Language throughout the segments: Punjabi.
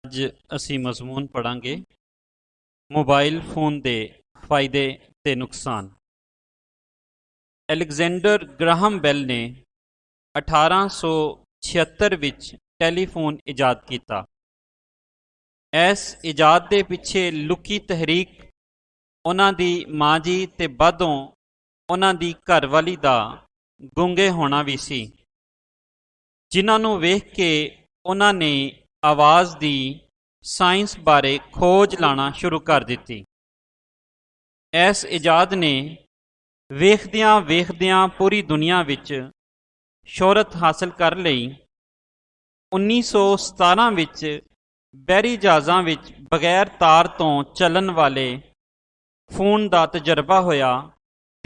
ਅੱਜ ਅਸੀਂ ਮਜ਼ਮੂਨ ਪੜ੍ਹਾਂਗੇ ਮੋਬਾਈਲ ਫੋਨ ਦੇ ਫਾਇਦੇ ਤੇ ਨੁਕਸਾਨ। ਅਲੈਗਜ਼ੈਂਡਰ ਗ੍ਰਾਹਮ ਬੈਲ ਨੇ 1876 ਵਿੱਚ ਟੈਲੀਫੋਨ ਇਜਾਦ ਕੀਤਾ। ਇਸ ਇਜਾਦ ਦੇ ਪਿੱਛੇ ਲੁਕੀ ਤਹਿਰੀਕ ਉਹਨਾਂ ਦੀ ਮਾਂ ਜੀ ਤੇ ਬਾਅਦੋਂ ਉਹਨਾਂ ਦੀ ਘਰਵਾਲੀ ਦਾ ਗੂੰਗੇ ਹੋਣਾ ਵੀ ਸੀ, ਜਿਨ੍ਹਾਂ ਨੂੰ ਵੇਖ ਕੇ ਉਹਨਾਂ ਨੇ ਆਵਾਜ਼ ਦੀ ਸਾਇੰਸ ਬਾਰੇ ਖੋਜ ਲਾਣਾ ਸ਼ੁਰੂ ਕਰ ਦਿੱਤੀ। ਇਸ ਇਜਾਦ ਨੇ ਵੇਖਦਿਆਂ ਵੇਖਦਿਆਂ ਪੂਰੀ ਦੁਨੀਆ ਵਿੱਚ ਸ਼ੋਹਰਤ ਹਾਸਲ ਕਰ ਲਈ। 1917 ਵਿੱਚ ਬਹਿਰੀ ਜਹਾਜ਼ਾਂ ਵਿੱਚ ਬਗੈਰ ਤਾਰ ਤੋਂ ਚੱਲਣ ਵਾਲੇ ਫੋਨ ਦਾ ਤਜਰਬਾ ਹੋਇਆ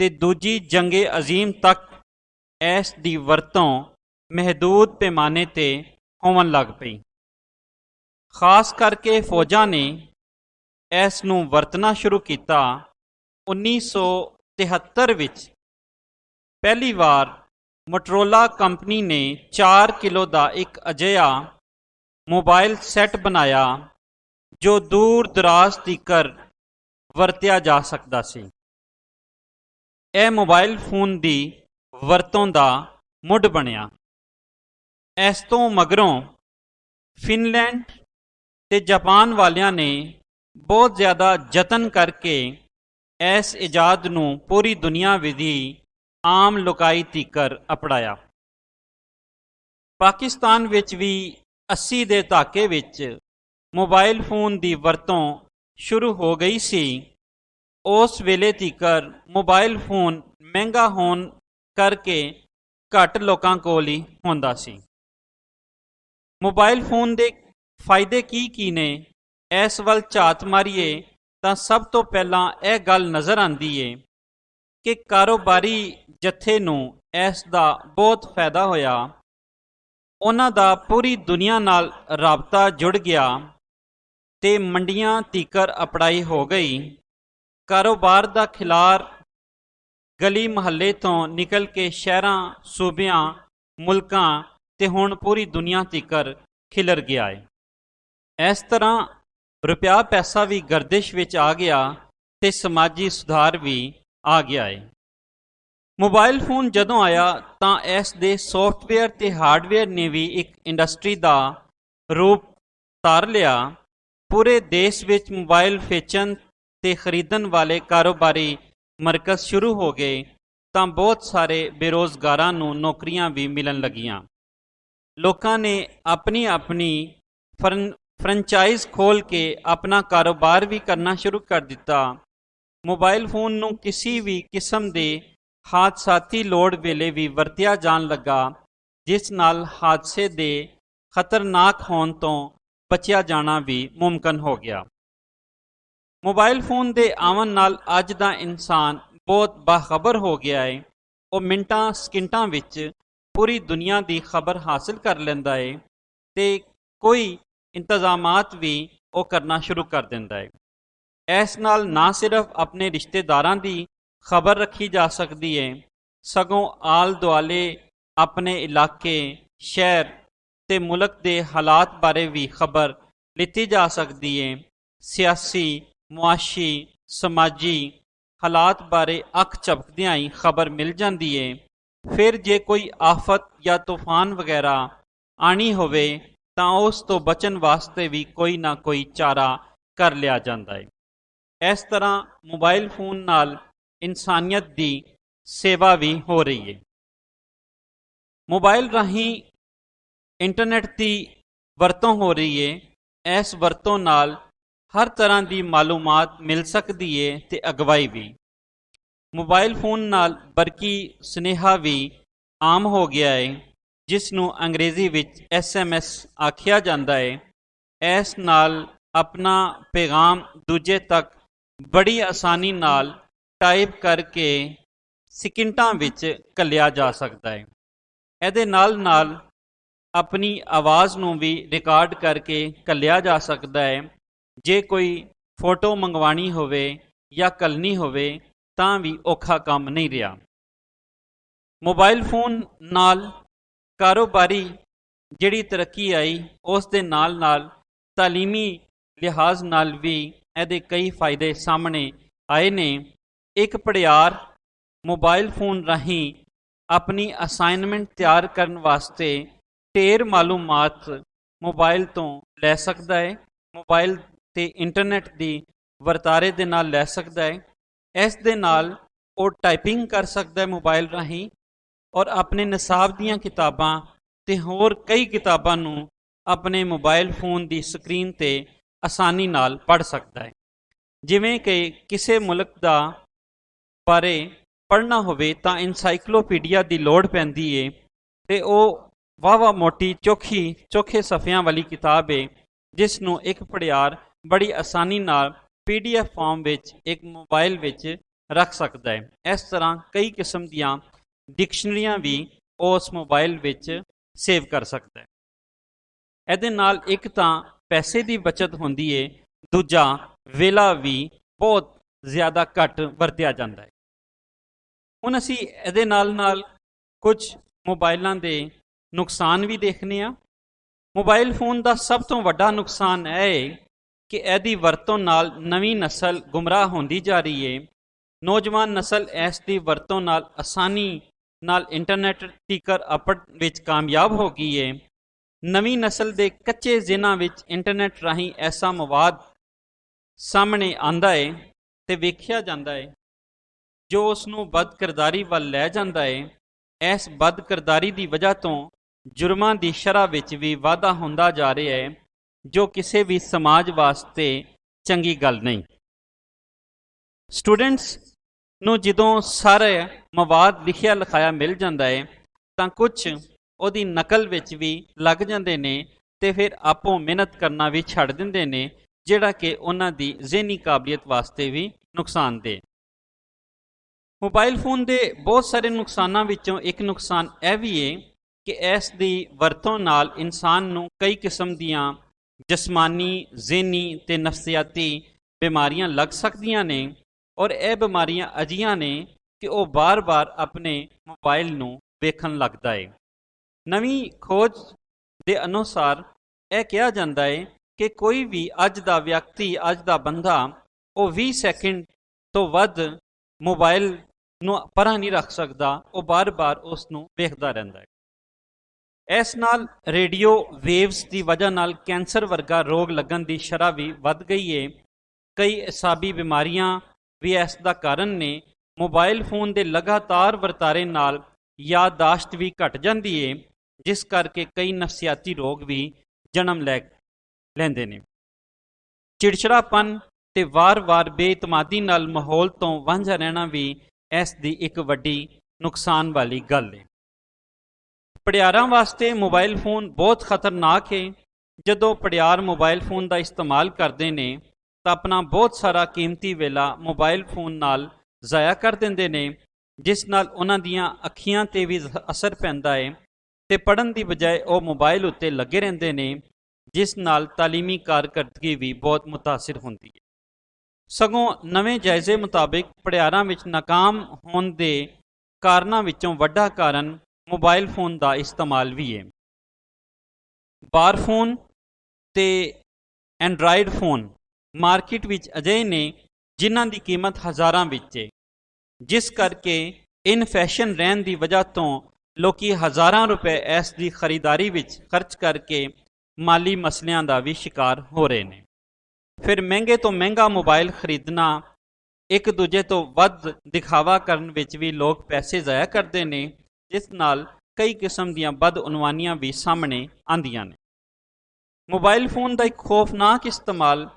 ਤੇ ਦੂਜੀ ਜੰਗੇ ਅਜ਼ੀਮ ਤੱਕ ਇਸ ਦੀ ਵਰਤੋਂ ਮਹਿਦੂਦ ਪੈਮਾਨੇ ਤੇ ਹੋਣ ਲੱਗ ਪਈ। ਖਾਸ ਕਰਕੇ ਫੌਜਾਂ ਨੇ ਇਸ ਨੂੰ ਵਰਤਣਾ ਸ਼ੁਰੂ ਕੀਤਾ। 1973 ਵਿੱਚ ਪਹਿਲੀ ਵਾਰ ਮੋਟਰੋਲਾ ਕੰਪਨੀ ਨੇ 4 ਕਿਲੋ ਦਾ ਇੱਕ ਅਜਿਹਾ ਮੋਬਾਈਲ ਸੈੱਟ ਬਣਾਇਆ ਜੋ ਦੂਰ ਦਰਾਜ਼ ਤੀਕਰ ਵਰਤਿਆ ਜਾ ਸਕਦਾ ਸੀ। ਇਹ ਮੋਬਾਈਲ ਫੋਨ ਦੀ ਵਰਤੋਂ ਦਾ ਮੁੱਢ ਬਣਿਆ। ਇਸ ਤੋਂ ਮਗਰੋਂ ਫਿਨਲੈਂਡ ਤੇ ਜਾਪਾਨ ਵਾਲਿਆਂ ਨੇ ਬਹੁਤ ਜ਼ਿਆਦਾ ਯਤਨ ਕਰਕੇ ਇਸ ਇਜਾਦ ਨੂੰ ਪੂਰੀ ਦੁਨੀਆ ਵਿਧੀ ਆਮ ਲੋਕਾਈ ਤੀਕਰ ਅਪਣਾਇਆ। ਪਾਕਿਸਤਾਨ ਵਿੱਚ ਵੀ 80 ਦੇ ਦਹਾਕੇ ਵਿੱਚ ਮੋਬਾਈਲ ਫੋਨ ਦੀ ਵਰਤੋਂ ਸ਼ੁਰੂ ਹੋ ਗਈ ਸੀ। ਉਸ ਵੇਲੇ ਤੀਕਰ ਮੋਬਾਈਲ ਫੋਨ ਮਹਿੰਗਾ ਹੋਣ ਕਰਕੇ ਘੱਟ ਲੋਕਾਂ ਕੋਲ ਹੀ ਹੁੰਦਾ ਸੀ। ਮੋਬਾਈਲ ਫੋਨ ਦੇ ਫਾਇਦੇ ਕੀ ਨੇ, ਇਸ ਵੱਲ ਝਾਤ ਮਾਰੀਏ ਤਾਂ ਸਭ ਤੋਂ ਪਹਿਲਾਂ ਇਹ ਗੱਲ ਨਜ਼ਰ ਆਉਂਦੀ ਏ ਕਿ ਕਾਰੋਬਾਰੀ ਜਥੇ ਨੂੰ ਇਸ ਦਾ ਬਹੁਤ ਫਾਇਦਾ ਹੋਇਆ। ਉਹਨਾਂ ਦਾ ਪੂਰੀ ਦੁਨੀਆ ਨਾਲ ਰਾਬਤਾ ਜੁੜ ਗਿਆ ਤੇ ਮੰਡੀਆਂ ਤੀਕਰ ਅਪੜਾਈ ਹੋ ਗਈ। ਕਾਰੋਬਾਰ ਦਾ ਖਿਲਾਰ ਗਲੀ ਮੁਹੱਲੇ ਤੋਂ ਨਿਕਲ ਕੇ ਸ਼ਹਿਰਾਂ, ਸੂਬਿਆਂ, ਮੁਲਕਾਂ ਤੇ ਹੁਣ ਪੂਰੀ ਦੁਨੀਆ ਤੀਕਰ ਖਿਲਰ ਗਿਆ ਹੈ। ਇਸ ਤਰ੍ਹਾਂ ਰੁਪਿਆ ਪੈਸਾ ਵੀ ਗਰਦਿਸ਼ ਵਿੱਚ ਆ ਗਿਆ ਤੇ ਸਮਾਜੀ ਸੁਧਾਰ ਵੀ ਆ ਗਿਆ ਹੈ। ਮੋਬਾਈਲ ਫੋਨ ਜਦੋਂ ਆਇਆ ਤਾਂ ਇਸ ਦੇ ਸੌਫਟਵੇਅਰ ਤੇ ਹਾਰਡਵੇਅਰ ਨੇ ਵੀ ਇੱਕ ਇੰਡਸਟਰੀ ਦਾ ਰੂਪ ਧਾਰ ਲਿਆ। ਪੂਰੇ ਦੇਸ਼ ਵਿੱਚ ਮੋਬਾਈਲ ਵੇਚਣ ਤੇ ਖਰੀਦਣ ਵਾਲੇ ਕਾਰੋਬਾਰੀ ਮਰਕਜ਼ ਸ਼ੁਰੂ ਹੋ ਗਏ ਤਾਂ ਬਹੁਤ ਸਾਰੇ ਬੇਰੁਜ਼ਗਾਰਾਂ ਨੂੰ ਨੌਕਰੀਆਂ ਵੀ ਮਿਲਣ ਲੱਗੀਆਂ। ਲੋਕਾਂ ਨੇ ਆਪਣੀ ਆਪਣੀ ਫਰੈਂਚਾਈਜ਼ ਖੋਲ੍ਹ ਕੇ ਆਪਣਾ ਕਾਰੋਬਾਰ ਵੀ ਕਰਨਾ ਸ਼ੁਰੂ ਕਰ ਦਿੱਤਾ। ਮੋਬਾਈਲ ਫੋਨ ਨੂੰ ਕਿਸੇ ਵੀ ਕਿਸਮ ਦੇ ਹਾਦਸਾਤੀ ਲੋੜ ਵੇਲੇ ਵੀ ਵਰਤਿਆ ਜਾਣ ਲੱਗਾ, ਜਿਸ ਨਾਲ ਹਾਦਸੇ ਦੇ ਖਤਰਨਾਕ ਹੋਣ ਤੋਂ ਬਚਿਆ ਜਾਣਾ ਵੀ ਮੁਮਕਨ ਹੋ ਗਿਆ। ਮੋਬਾਈਲ ਫੋਨ ਦੇ ਆਉਣ ਨਾਲ ਅੱਜ ਦਾ ਇਨਸਾਨ ਬਹੁਤ ਬਾਖਬਰ ਹੋ ਗਿਆ ਹੈ। ਉਹ ਮਿੰਟਾਂ ਸਕਿੰਟਾਂ ਵਿੱਚ ਪੂਰੀ ਦੁਨੀਆ ਦੀ ਖਬਰ ਹਾਸਲ ਕਰ ਲੈਂਦਾ ਹੈ ਤੇ ਕੋਈ ਇੰਤਜ਼ਾਮਾਤ ਵੀ ਉਹ ਕਰਨਾ ਸ਼ੁਰੂ ਕਰ ਦਿੰਦਾ ਹੈ। ਇਸ ਨਾਲ ਨਾ ਸਿਰਫ ਆਪਣੇ ਰਿਸ਼ਤੇਦਾਰਾਂ ਦੀ ਖਬਰ ਰੱਖੀ ਜਾ ਸਕਦੀ ਹੈ, ਸਗੋਂ ਆਲ ਦੁਆਲੇ ਆਪਣੇ ਇਲਾਕੇ, ਸ਼ਹਿਰ ਤੇ ਮੁਲਕ ਦੇ ਹਾਲਾਤ ਬਾਰੇ ਵੀ ਖਬਰ ਲਿੱਤੀ ਜਾ ਸਕਦੀ ਹੈ। ਸਿਆਸੀ, ਮੁਆਸ਼ੀ, ਸਮਾਜੀ ਹਾਲਾਤ ਬਾਰੇ ਅੱਖ ਝਪਕਦਿਆਂ ਹੀ ਖਬਰ ਮਿਲ ਜਾਂਦੀ ਹੈ। ਫਿਰ ਜੇ ਕੋਈ ਆਫਤ ਜਾਂ ਤੂਫਾਨ ਵਗੈਰਾ ਆਣੀ ਹੋਵੇ ਤਾਂ ਉਸ ਤੋਂ ਬਚਣ ਵਾਸਤੇ ਵੀ ਕੋਈ ਨਾ ਕੋਈ ਚਾਰਾ ਕਰ ਲਿਆ ਜਾਂਦਾ ਹੈ। ਇਸ ਤਰ੍ਹਾਂ ਮੋਬਾਈਲ ਫੋਨ ਨਾਲ ਇਨਸਾਨੀਅਤ ਦੀ ਸੇਵਾ ਵੀ ਹੋ ਰਹੀ ਹੈ। ਮੋਬਾਈਲ ਰਾਹੀਂ ਇੰਟਰਨੈਟ ਦੀ ਵਰਤੋਂ ਹੋ ਰਹੀ ਹੈ। ਇਸ ਵਰਤੋਂ ਨਾਲ ਹਰ ਤਰ੍ਹਾਂ ਦੀ ਮਾਲੂਮਾਤ ਮਿਲ ਸਕਦੀ ਹੈ ਤੇ ਅਗਵਾਈ ਵੀ। ਮੋਬਾਈਲ ਫੋਨ ਨਾਲ ਬਰਕੀ ਸੁਨੇਹਾ ਵੀ ਆਮ ਹੋ ਗਿਆ ਹੈ, ਜਿਸ ਨੂੰ ਅੰਗਰੇਜ਼ੀ ਵਿੱਚ SMS ਆਖਿਆ ਜਾਂਦਾ ਹੈ। ਇਸ ਨਾਲ ਆਪਣਾ ਪੈਗਾਮ ਦੂਜੇ ਤੱਕ ਬੜੀ ਆਸਾਨੀ ਨਾਲ ਟਾਈਪ ਕਰਕੇ ਸਕਿੰਟਾਂ ਵਿੱਚ ਘੱਲਿਆ ਜਾ ਸਕਦਾ ਹੈ। ਇਹਦੇ ਨਾਲ ਨਾਲ ਆਪਣੀ ਆਵਾਜ਼ ਨੂੰ ਵੀ ਰਿਕਾਰਡ ਕਰਕੇ ਘੱਲਿਆ ਜਾ ਸਕਦਾ ਹੈ। ਜੇ ਕੋਈ ਫੋਟੋ ਮੰਗਵਾਉਣੀ ਹੋਵੇ ਜਾਂ ਘੱਲਣੀ ਹੋਵੇ ਤਾਂ ਵੀ ਔਖਾ ਕੰਮ ਨਹੀਂ ਰਿਹਾ। ਮੋਬਾਈਲ ਫੋਨ ਨਾਲ ਕਾਰੋਬਾਰੀ ਜਿਹੜੀ ਤਰੱਕੀ ਆਈ, ਉਸ ਦੇ ਨਾਲ ਨਾਲ ਤਾਲੀਮੀ ਲਿਹਾਜ਼ ਨਾਲ ਵੀ ਇਹਦੇ ਕਈ ਫਾਇਦੇ ਸਾਹਮਣੇ ਆਏ ਨੇ। ਇੱਕ ਪੜ੍ਹਾਰ ਮੋਬਾਈਲ ਫੋਨ ਰਾਹੀਂ ਆਪਣੀ ਅਸਾਈਨਮੈਂਟ ਤਿਆਰ ਕਰਨ ਵਾਸਤੇ ਢੇਰ ਮਾਲੂਮਾਤ ਮੋਬਾਈਲ ਤੋਂ ਲੈ ਸਕਦਾ ਹੈ, ਮੋਬਾਈਲ ਤੇ ਇੰਟਰਨੈਟ ਦੀ ਵਰਤਾਰੇ ਦੇ ਨਾਲ ਲੈ ਸਕਦਾ ਹੈ। ਇਸ ਦੇ ਨਾਲ ਉਹ ਟਾਈਪਿੰਗ ਕਰ ਸਕਦਾ ਹੈ ਮੋਬਾਈਲ ਰਾਹੀਂ, ਔਰ ਆਪਣੇ ਨਿਸਾਬ ਦੀਆਂ ਕਿਤਾਬਾਂ ਤੇ ਹੋਰ ਕਈ ਕਿਤਾਬਾਂ ਨੂੰ ਆਪਣੇ ਮੋਬਾਈਲ ਫੋਨ ਦੀ ਸਕਰੀਨ ਤੇ ਆਸਾਨੀ ਨਾਲ ਪੜ੍ਹ ਸਕਦਾ ਹੈ। ਜਿਵੇਂ ਕਿ ਕਿਸੇ ਮੁਲਕ ਦਾ ਬਾਰੇ ਪੜ੍ਹਨਾ ਹੋਵੇ ਤਾਂ ਇਨਸਾਈਕਲੋਪੀਡੀਆ ਦੀ ਲੋੜ ਪੈਂਦੀ ਏ, ਤੇ ਉਹ ਵਾਹਵਾ ਮੋਟੀ ਚੋਖੇ ਸਫ਼ਿਆਂ ਵਾਲੀ ਕਿਤਾਬ ਹੈ ਜਿਸ ਨੂੰ ਇੱਕ ਪੜ੍ਹਾਰ ਬੜੀ ਆਸਾਨੀ ਨਾਲ PDF ਫਾਰਮ ਵਿੱਚ ਇੱਕ ਮੋਬਾਈਲ ਵਿੱਚ ਰੱਖ ਸਕਦਾ ਹੈ। ਇਸ ਤਰ੍ਹਾਂ ਕਈ ਕਿਸਮ ਦੀਆਂ ਡਿਕਸ਼ਨਰੀਆਂ ਵੀ ਉਸ ਮੋਬਾਈਲ ਵਿੱਚ ਸੇਵ ਕਰ ਸਕਦਾ ਹੈ। ਇਹਦੇ ਨਾਲ ਇੱਕ ਤਾਂ ਪੈਸੇ ਦੀ ਬਚਤ ਹੁੰਦੀ ਹੈ, ਦੂਜਾ ਵੇਲਾ ਵੀ ਬਹੁਤ ਜ਼ਿਆਦਾ ਘੱਟ ਵਰਤਿਆ ਜਾਂਦਾ ਹੈ। ਹੁਣ ਅਸੀਂ ਇਹਦੇ ਨਾਲ ਕੁਝ ਮੋਬਾਈਲਾਂ ਦੇ ਨੁਕਸਾਨ ਵੀ ਦੇਖਣੇ ਆ। ਮੋਬਾਈਲ ਫੋਨ ਦਾ ਸਭ ਤੋਂ ਵੱਡਾ ਨੁਕਸਾਨ ਇਹ ਹੈ ਕਿ ਇਹਦੀ ਵਰਤੋਂ ਨਾਲ ਨਵੀਂ ਨਸਲ ਗੁੰਮਰਾਹ ਹੁੰਦੀ ਜਾ ਰਹੀ ਹੈ। ਨੌਜਵਾਨ ਨਸਲ ਇਸ ਦੀ ਵਰਤੋਂ ਨਾਲ ਆਸਾਨੀ ਨਾਲ ਇੰਟਰਨੈਟ ਤੀਕਰ ਅਪੜ ਵਿੱਚ ਕਾਮਯਾਬ ਹੋ ਗਈ ਹੈ। ਨਵੀਂ ਨਸਲ ਦੇ ਕੱਚੇ ਜ਼ਿਹਨਾਂ ਵਿੱਚ ਇੰਟਰਨੈਟ ਰਾਹੀਂ ਐਸਾ ਮਵਾਦ ਸਾਹਮਣੇ ਆਉਂਦਾ ਹੈ ਤੇ ਵੇਖਿਆ ਜਾਂਦਾ ਹੈ ਜੋ ਉਸ ਨੂੰ ਬਦਕਿਰਦਾਰੀ ਵੱਲ ਲੈ ਜਾਂਦਾ ਹੈ। ਇਸ ਬਦਕਿਰਦਾਰੀ ਦੀ ਵਜ੍ਹਾ ਤੋਂ ਜੁਰਮਾਂ ਦੀ ਸ਼ਰ੍ਹਾ ਵਿੱਚ ਵੀ ਵਾਧਾ ਹੁੰਦਾ ਜਾ ਰਿਹਾ ਹੈ, ਜੋ ਕਿਸੇ ਵੀ ਸਮਾਜ ਵਾਸਤੇ ਚੰਗੀ ਗੱਲ ਨਹੀਂ। ਸਟੂਡੈਂਟਸ ਨੂੰ ਜਦੋਂ ਸਾਰਾ ਮਵਾਦ ਲਿਖਿਆ ਲਿਖਾਇਆ ਮਿਲ ਜਾਂਦਾ ਹੈ ਤਾਂ ਕੁਝ ਉਹਦੀ ਨਕਲ ਵਿੱਚ ਵੀ ਲੱਗ ਜਾਂਦੇ ਨੇ ਤੇ ਫਿਰ ਆਪੋ ਮਿਹਨਤ ਕਰਨਾ ਵੀ ਛੱਡ ਦਿੰਦੇ ਨੇ, ਜਿਹੜਾ ਕਿ ਉਹਨਾਂ ਦੀ ਜ਼ਿਹਨੀ ਕਾਬਲੀਅਤ ਵਾਸਤੇ ਵੀ ਨੁਕਸਾਨਦੇਹ। ਮੋਬਾਈਲ ਫੋਨ ਦੇ ਬਹੁਤ ਸਾਰੇ ਨੁਕਸਾਨਾਂ ਵਿੱਚੋਂ ਇੱਕ ਨੁਕਸਾਨ ਇਹ ਵੀ ਹੈ ਕਿ ਇਸ ਦੀ ਵਰਤੋਂ ਨਾਲ ਇਨਸਾਨ ਨੂੰ ਕਈ ਕਿਸਮ ਦੀਆਂ ਜਿਸਮਾਨੀ, ਜ਼ਿਹਨੀ ਤੇ ਨਫਸਿਆਤੀ ਬਿਮਾਰੀਆਂ ਲੱਗ ਸਕਦੀਆਂ ਨੇ, ਔਰ ਇਹ ਬਿਮਾਰੀਆਂ ਅਜਿਹੀਆਂ ਨੇ ਕਿ ਉਹ ਬਾਰ-ਬਾਰ ਆਪਣੇ ਮੋਬਾਈਲ ਨੂੰ ਵੇਖਣ ਲੱਗਦਾ ਹੈ। ਨਵੀਂ ਖੋਜ ਦੇ ਅਨੁਸਾਰ ਇਹ ਕਿਹਾ ਜਾਂਦਾ ਹੈ ਕਿ ਕੋਈ ਵੀ ਅੱਜ ਦਾ ਵਿਅਕਤੀ, ਅੱਜ ਦਾ ਬੰਦਾ, ਉਹ 20 ਸੈਕਿੰਡ ਤੋਂ ਵੱਧ ਮੋਬਾਈਲ ਨੂੰ ਪਰਾਂ ਨਹੀਂ ਰੱਖ ਸਕਦਾ, ਉਹ ਬਾਰ-ਬਾਰ ਉਸ ਨੂੰ ਵੇਖਦਾ ਰਹਿੰਦਾ ਹੈ। ਇਸ ਨਾਲ ਰੇਡੀਓ ਵੇਵਸ ਦੀ ਵਜ੍ਹਾ ਨਾਲ ਕੈਂਸਰ ਵਰਗਾ ਰੋਗ ਲੱਗਣ ਦੀ ਸ਼ਰ੍ਹਾ ਵੀ ਵੱਧ ਗਈ ਹੈ। ਕਈ ਅਸਾਬੀ ਬਿਮਾਰੀਆਂ ਵੀ ਇਸ ਦਾ ਕਾਰਨ ਨੇ। ਮੋਬਾਈਲ ਫੋਨ ਦੇ ਲਗਾਤਾਰ ਵਰਤਾਰੇ ਨਾਲ ਯਾਦਦਾਸ਼ਤ ਵੀ ਘਟ ਜਾਂਦੀ ਹੈ, ਜਿਸ ਕਰਕੇ ਕਈ ਨਫਸਿਆਤੀ ਰੋਗ ਵੀ ਜਨਮ ਲੈਂਦੇ ਨੇ। ਚਿੜਚਿੜਾਪਨ ਤੇ ਵਾਰ-ਵਾਰ ਬੇਇਤਮਾਦੀ ਨਾਲ ਮਾਹੌਲ ਤੋਂ ਵਾਂਝਾ ਰਹਿਣਾ ਵੀ ਇਸ ਦੀ ਇੱਕ ਵੱਡੀ ਨੁਕਸਾਨ ਵਾਲੀ ਗੱਲ ਹੈ। ਪੜ੍ਹਾਰਾਂ ਵਾਸਤੇ ਮੋਬਾਈਲ ਫੋਨ ਬਹੁਤ ਖਤਰਨਾਕ ਹੈ। ਜਦੋਂ ਪੜ੍ਹਾਰ ਮੋਬਾਈਲ ਫੋਨ ਦਾ ਇਸਤੇਮਾਲ ਕਰਦੇ ਨੇ ਤਾਂ ਆਪਣਾ ਬਹੁਤ ਸਾਰਾ ਕੀਮਤੀ ਵੇਲਾ ਮੋਬਾਈਲ ਫੋਨ ਨਾਲ ਜ਼ਾਇਆ ਕਰ ਦਿੰਦੇ ਨੇ, ਜਿਸ ਨਾਲ ਉਹਨਾਂ ਦੀਆਂ ਅੱਖੀਆਂ 'ਤੇ ਵੀ ਅਸਰ ਪੈਂਦਾ ਹੈ ਤੇ ਪੜ੍ਹਨ ਦੀ ਬਜਾਏ ਉਹ ਮੋਬਾਈਲ ਉੱਤੇ ਲੱਗੇ ਰਹਿੰਦੇ ਨੇ, ਜਿਸ ਨਾਲ ਤਾਲੀਮੀ ਕਾਰਕਰਦਗੀ ਵੀ ਬਹੁਤ ਮੁਤਾਸਿਰ ਹੁੰਦੀ ਹੈ। ਸਗੋਂ ਨਵੇਂ ਜਾਇਜ਼ੇ ਮੁਤਾਬਿਕ ਪੜ੍ਹਾਰਾਂ ਵਿੱਚ ਨਾਕਾਮ ਹੋਣ ਦੇ ਕਾਰਨਾਂ ਵਿੱਚੋਂ ਵੱਡਾ ਕਾਰਨ ਮੋਬਾਈਲ ਫੋਨ ਦਾ ਇਸਤੇਮਾਲ ਵੀ ਹੈ। ਬਾਰ ਫੋਨ ਤੇ ਐਂਡਰਾਇਡ ਫੋਨ ਮਾਰਕੀਟ ਵਿੱਚ ਅਜਿਹੇ ਨੇ ਜਿਨ੍ਹਾਂ ਦੀ ਕੀਮਤ ਹਜ਼ਾਰਾਂ ਵਿੱਚ ਹੈ, ਜਿਸ ਕਰਕੇ ਇਨ ਫੈਸ਼ਨ ਰਹਿਣ ਦੀ ਵਜ੍ਹਾ ਤੋਂ ਲੋਕੀ ਹਜ਼ਾਰਾਂ ਰੁਪਏ ਇਸ ਦੀ ਖਰੀਦਾਰੀ ਵਿੱਚ ਖਰਚ ਕਰਕੇ ਮਾਲੀ ਮਸਲਿਆਂ ਦਾ ਵੀ ਸ਼ਿਕਾਰ ਹੋ ਰਹੇ ਨੇ। ਫਿਰ ਮਹਿੰਗੇ ਤੋਂ ਮਹਿੰਗਾ ਮੋਬਾਈਲ ਖਰੀਦਣਾ, ਇੱਕ ਦੂਜੇ ਤੋਂ ਵੱਧ ਦਿਖਾਵਾ ਕਰਨ ਵਿੱਚ ਵੀ ਲੋਕ ਪੈਸੇ ਜ਼ਾਇਆ ਕਰਦੇ ਨੇ, ਜਿਸ ਨਾਲ ਕਈ ਕਿਸਮ ਦੀਆਂ ਬਦਉਨਵਾਨੀਆਂ ਵੀ ਸਾਹਮਣੇ ਆਉਂਦੀਆਂ ਨੇ। ਮੋਬਾਈਲ ਫੋਨ ਦਾ ਇੱਕ ਖੌਫਨਾਕ ਇਸਤੇਮਾਲ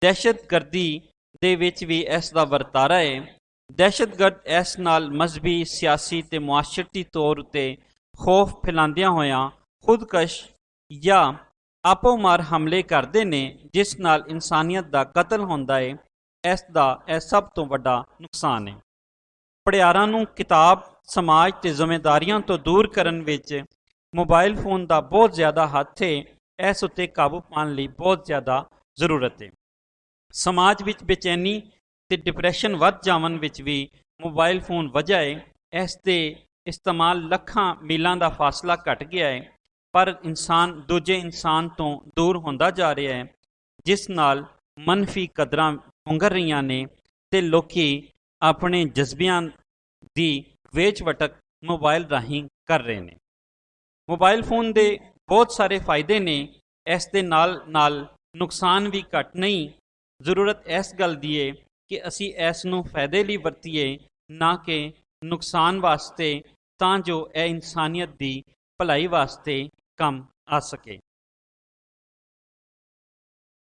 ਦਹਿਸ਼ਤਗਰਦੀ ਦੇ ਵਿੱਚ ਵੀ ਇਸ ਦਾ ਵਰਤਾਰਾ ਹੈ। ਦਹਿਸ਼ਤਗਰਦ ਇਸ ਨਾਲ ਮਜ਼ਹਬੀ, ਸਿਆਸੀ ਤੇ ਮੁਆਸ਼ਰਤੀ ਤੌਰ ਉੱਤੇ ਖੌਫ ਫੈਲਾਉਂਦਿਆਂ ਹੋਇਆਂ ਖੁਦਕਸ਼ ਜਾਂ ਆਪੋ ਮਾਰ ਹਮਲੇ ਕਰਦੇ ਨੇ, ਜਿਸ ਨਾਲ ਇਨਸਾਨੀਅਤ ਦਾ ਕਤਲ ਹੁੰਦਾ ਹੈ। ਇਸ ਦਾ ਇਹ ਸਭ ਤੋਂ ਵੱਡਾ ਨੁਕਸਾਨ ਹੈ। ਪੜ੍ਹਾਰਾਂ ਨੂੰ ਕਿਤਾਬ, ਸਮਾਜ ਤੇ ਜ਼ਿੰਮੇਦਾਰੀਆਂ ਤੋਂ ਦੂਰ ਕਰਨ ਵਿੱਚ ਮੋਬਾਈਲ ਫੋਨ ਦਾ ਬਹੁਤ ਜ਼ਿਆਦਾ ਹੱਥ ਹੈ। ਇਸ ਉੱਤੇ ਕਾਬੂ ਪਾਉਣ ਲਈ ਬਹੁਤ ਜ਼ਿਆਦਾ ਜ਼ਰੂਰਤ ਹੈ। ਸਮਾਜ ਵਿੱਚ ਬੇਚੈਨੀ ਤੇ ਡਿਪਰੈਸ਼ਨ ਵੱਧ ਜਾਵਣ ਵਿੱਚ ਵੀ ਮੋਬਾਈਲ ਫੋਨ ਵਜ੍ਹਾ ਹੈ। ਇਸ ਦੇ ਇਸਤੇਮਾਲ ਲੱਖਾਂ ਮੀਲਾਂ ਦਾ ਫਾਸਲਾ ਘਟ ਗਿਆ ਹੈ, ਪਰ ਇਨਸਾਨ ਦੂਜੇ ਇਨਸਾਨ ਤੋਂ ਦੂਰ ਹੁੰਦਾ ਜਾ ਰਿਹਾ ਹੈ। ਜਿਸ ਨਾਲ ਮਨਫੀ ਕਦਰਾਂ ਪੁੰਗਰ ਰਹੀਆਂ ਨੇ ਤੇ ਲੋਕੀ ਆਪਣੇ ਜਜ਼ਬਿਆਂ ਦੀ ਵੇਚ ਵਟਕ ਮੋਬਾਈਲ ਰਾਹੀਂ ਕਰ ਰਹੇ ਨੇ। ਮੋਬਾਈਲ ਫੋਨ ਦੇ ਬਹੁਤ ਸਾਰੇ ਫਾਇਦੇ ਨੇ, ਇਸ ਦੇ ਨਾਲ ਨਾਲ ਨੁਕਸਾਨ ਵੀ ਘੱਟ ਨਹੀਂ। ਜ਼ਰੂਰਤ ਇਸ ਗੱਲ ਦੀ ਹੈ ਕਿ ਅਸੀਂ ਇਸ ਨੂੰ ਫਾਇਦੇ ਲਈ ਵਰਤੀਏ, ਨਾ ਕਿ ਨੁਕਸਾਨ ਵਾਸਤੇ, ਤਾਂ ਜੋ ਇਹ ਇਨਸਾਨੀਅਤ ਦੀ ਭਲਾਈ ਵਾਸਤੇ ਕੰਮ ਆ ਸਕੇ।